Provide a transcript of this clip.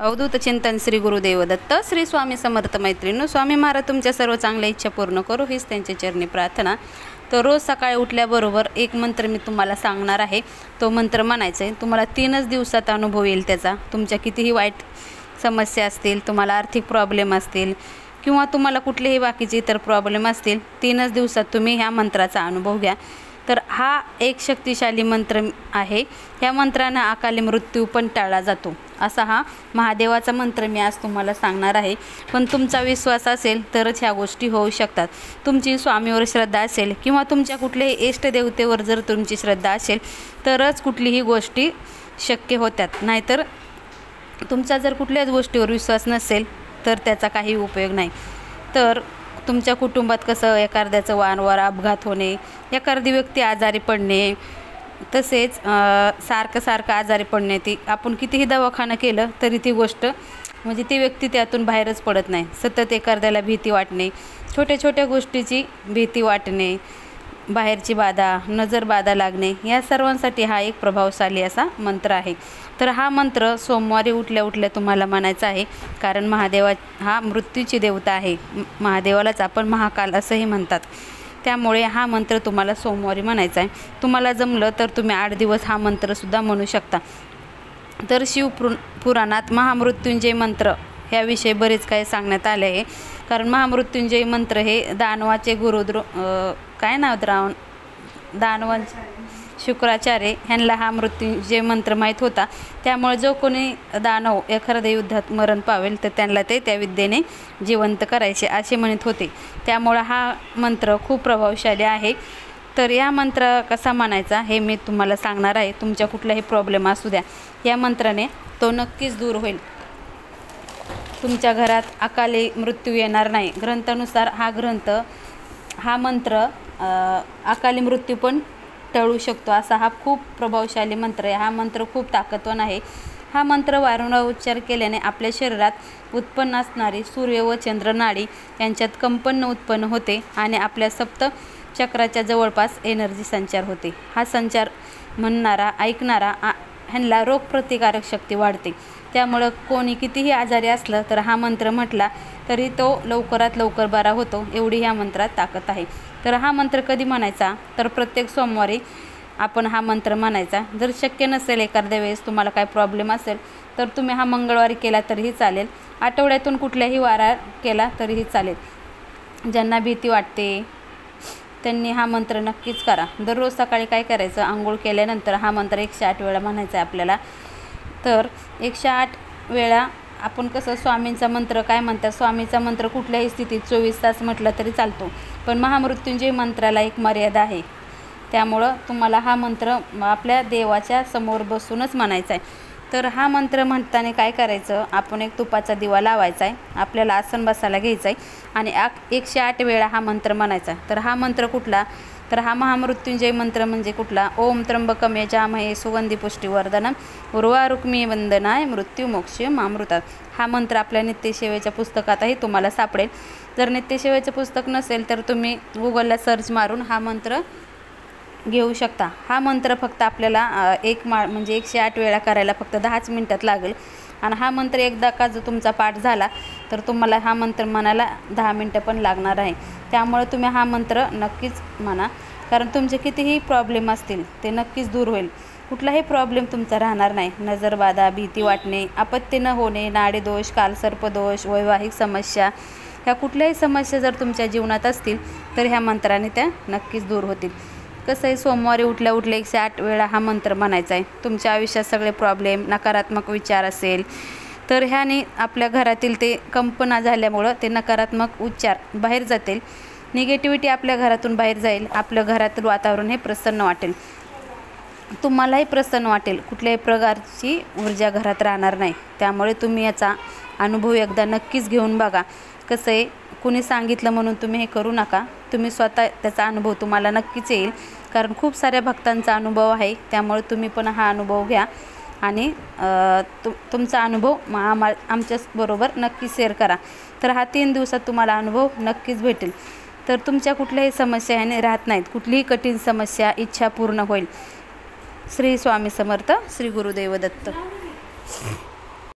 अवधूत चिंतन श्री गुरुदेव दत्त श्री स्वामी समर्थ मैत्रिणी स्वामी महाराज तुमच्या सर्व चांगल्या इच्छा पूर्ण करू हीच त्यांच्या चरणी प्रार्थना। तर रोज सकाळी उठल्याबरोबर एक मंत्र मी तुम्हाला सांगणार आहे, तो मंत्र म्हणायचा आहे। तुम्हाला 3च दिवसात अनुभव येईल त्याचा। तुमच्या कितीही वाईट समस्या असतील, तुम्हाला आर्थिक प्रॉब्लेम असतील किंवा तुम्हाला कुठलेही बाकीचे इतर प्रॉब्लेम असतील, 3च दिवसात तुम्ही ह्या मंत्राचा अनुभव घ्या। तर हा एक शक्तिशाली मंत्र आहे। ह्या मंत्राने अकाली मृत्यू पण टाळला जातो, असा हा महादेवाचा मंत्र मी आज तुम्हाला सांगणार आहे। पण तुमचा विश्वास असेल तरच ह्या गोष्टी होऊ शकतात। तुमची स्वामीवर श्रद्धा असेल किंवा तुमच्या कुठल्याही इष्टदेवतेवर जर तुमची श्रद्धा असेल तरच कुठलीही गोष्टी शक्य होतात, नाहीतर तुमचा जर कुठल्याच गोष्टीवर विश्वास नसेल तर त्याचा काही उपयोग नाही। तर तुमच्या कुटुंबात कसं एखाद्याचं वारंवार अपघात होणे, एखादी व्यक्ती आजारी पडणे, तसेच सारखं आजारी पडणे, ती आपण कितीही दवाखाना केलं तरी ती गोष्ट म्हणजे ती व्यक्ती त्यातून बाहेरच पडत नाही। सतत एखाद्याला भीती वाटणे, छोट्या गोष्टीची भीती वाटणे, बाहेरची बाधा, नजर बाधा लागणे, या सर्वांसाठी हा एक प्रभावशाली असा मंत्र आहे। तर हा मंत्र सोमवारी उठल्या तुम्हाला म्हणायचा आहे, कारण महादेवा हा मृत्यूची देवता आहे। महादेवालाच आपण महाकाल असंही म्हणतात, त्यामुळे हा मंत्र तुम्हाला सोमवारी म्हणायचा आहे। तुम्हाला जमलं तर तुम्ही 8 दिवस हा मंत्रसुद्धा म्हणू शकता। तर शिवपुराणात महामृत्युंजय मंत्र ह्याविषयी बरेच काही सांगण्यात आले आहे, कारण महामृत्युंजय मंत्र हे दानवाचे गुरु दानवांचे शुक्राचार्य ह्यांना हा मृत्युंजय मंत्र माहीत होता। त्यामुळे जो कोणी दानव एखाद्या युद्धात मरण पावेल तर त्यांना ते त्या विद्येने जिवंत करायचे असे म्हणत होते। त्यामुळे हा मंत्र खूप प्रभावशाली आहे। तर या मंत्र कसा म्हणायचा हे मी तुम्हाला सांगणार आहे। तुमच्या कुठलाही प्रॉब्लेम असू द्या, या मंत्राने तो नक्कीच दूर होईल। तुमच्या घरात अकाली मृत्यू येणार नाही। ग्रंथानुसार हा मंत्र अकाली मृत्यू पण टळू शकतो, असा हा खूप प्रभावशाली मंत्र आहे। हा मंत्र खूप ताकदवान आहे। हा मंत्र वारंवार उच्चार केल्याने आपल्या शरीरात उत्पन्न असणारी सूर्य व चंद्र नाडी यांच्यात कंपन उत्पन्न होते आणि आपल्या सप्त चक्राच्या जवळपास एनर्जी संचार होते। हा संचार म्हणणारा ऐकणारा ह्यांना रोगप्रतिकारक शक्ती वाढते। त्यामुळं कोणी कितीही आजारी असलं तर हा मंत्र म्हटला तरी तो लवकरात लवकर बरा होतो, एवढी ह्या मंत्रात ताकद आहे। तर हा मंत्र कधी म्हणायचा, तर प्रत्येक सोमवारी आपण हा मंत्र म्हणायचा। जर शक्य नसेल, एखाद्या वेळेस तुम्हाला काय प्रॉब्लेम असेल तर तुम्ही हा मंगळवारी केला तरीही चालेल, आठवड्यातून कुठल्याही वारा केला तरीही चालेल। ज्यांना भीती वाटते त्यांनी हा मंत्र नक्कीच करा। दररोज सकाळी काय करायचं, आंघोळ केल्यानंतर हा मंत्र 108 वेळा म्हणायचा आहे आपल्याला। तर 108 वेळा आपण कसं स्वामींचा मंत्र काय म्हणतात, स्वामीचा मंत्र कुठल्याही स्थितीत 24 तास म्हटलं तरी चालतो, पण महामृत्युंजय मंत्राला एक मर्यादा आहे। त्यामुळं तुम्हाला हा मंत्र आपल्या देवाच्या समोर बसूनच म्हणायचा आहे। तर हा मंत्र म्हणताना काय करायचं, आपण एक तुपाचा दिवा लावायचा आहे, आपल्याला आसन बसायला घ्यायचं आहे आणि 108 वेळा हा मंत्र म्हणायचा। तर हा मंत्र कुठला, तर हा महामृत्युंजय मंत्र म्हणजे कुठला, ओम त्र्यंबकम यजामहे सुगंधी पुष्टिवर्धनम उर्वारुक्मी वंदनाय मृत्युमोक्षम अमृतात। हा मंत्र आपल्या नित्यसेवेच्या पुस्तकातही तुम्हाला सापडेल। जर नित्यसेवेचं पुस्तक नसेल तर तुम्ही गुगलला सर्च मारून हा मंत्र घेऊ शकता। हा मंत्र फक्त आपल्याला म्हणजे 108 वेळा करायला फक्त 10च मिनिटात लागेल आणि हा मंत्र एकदा का जर तुमचा पाठ झाला तर तुम्हाला हा मंत्र म्हणायला 10 मिनटं पण लागणार आहे। त्यामुळे तुम्ही हा मंत्र नक्कीच म्हणा, कारण तुमचे कितीही प्रॉब्लेम असतील ते नक्कीच दूर होईल। कुठलाही प्रॉब्लेम तुमचा राहणार नाही। नजरबाधा, भीती वाटणे, अपत्य न होणे, नाडीदोष, कालसर्पदोष, वैवाहिक समस्या, ह्या कुठल्याही समस्या जर तुमच्या जीवनात असतील तर ह्या मंत्राने त्या नक्कीच दूर होतील। कसं आहे, सोमवारी उठल्या 108 वेळा हा मंत्र म्हणायचा आहे। तुमच्या आयुष्यात सगळे प्रॉब्लेम, नकारात्मक विचार असेल तर ह्याने आपल्या घरातील ते कंपना झाल्यामुळं ते नकारात्मक उच्चार बाहेर जातील, निगेटिव्हिटी आपल्या घरातून बाहेर जाईल, आपल्या घरातील वातावरण हे प्रसन्न वाटेल, तुम्हालाही प्रसन्न वाटेल, कुठल्याही प्रकारची ऊर्जा घरात राहणार नाही। त्यामुळे तुम्ही याचा अनुभव एकदा नक्कीच घेऊन बघा। कसं आहे, कुणी सांगितलं म्हणून तुम्ही हे करू नका, तुम्ही स्वतः त्याचा अनुभव तुम्हाला नक्कीच येईल, कारण खूप साऱ्या भक्तांचा अनुभव आहे। त्यामुळे तुम्ही पण हा अनुभव घ्या आणि तुमचा अनुभव आमच्याबरोबर नक्की शेअर करा। तर हा 3 दिवसात तुम्हाला अनुभव नक्कीच भेटेल। तर तुमच्या कुठल्याही समस्या ह्याने राहत नाहीत, कुठलीही कठीण समस्या इच्छा पूर्ण होईल। श्री स्वामी समर्थ, श्री गुरुदेव दत्त।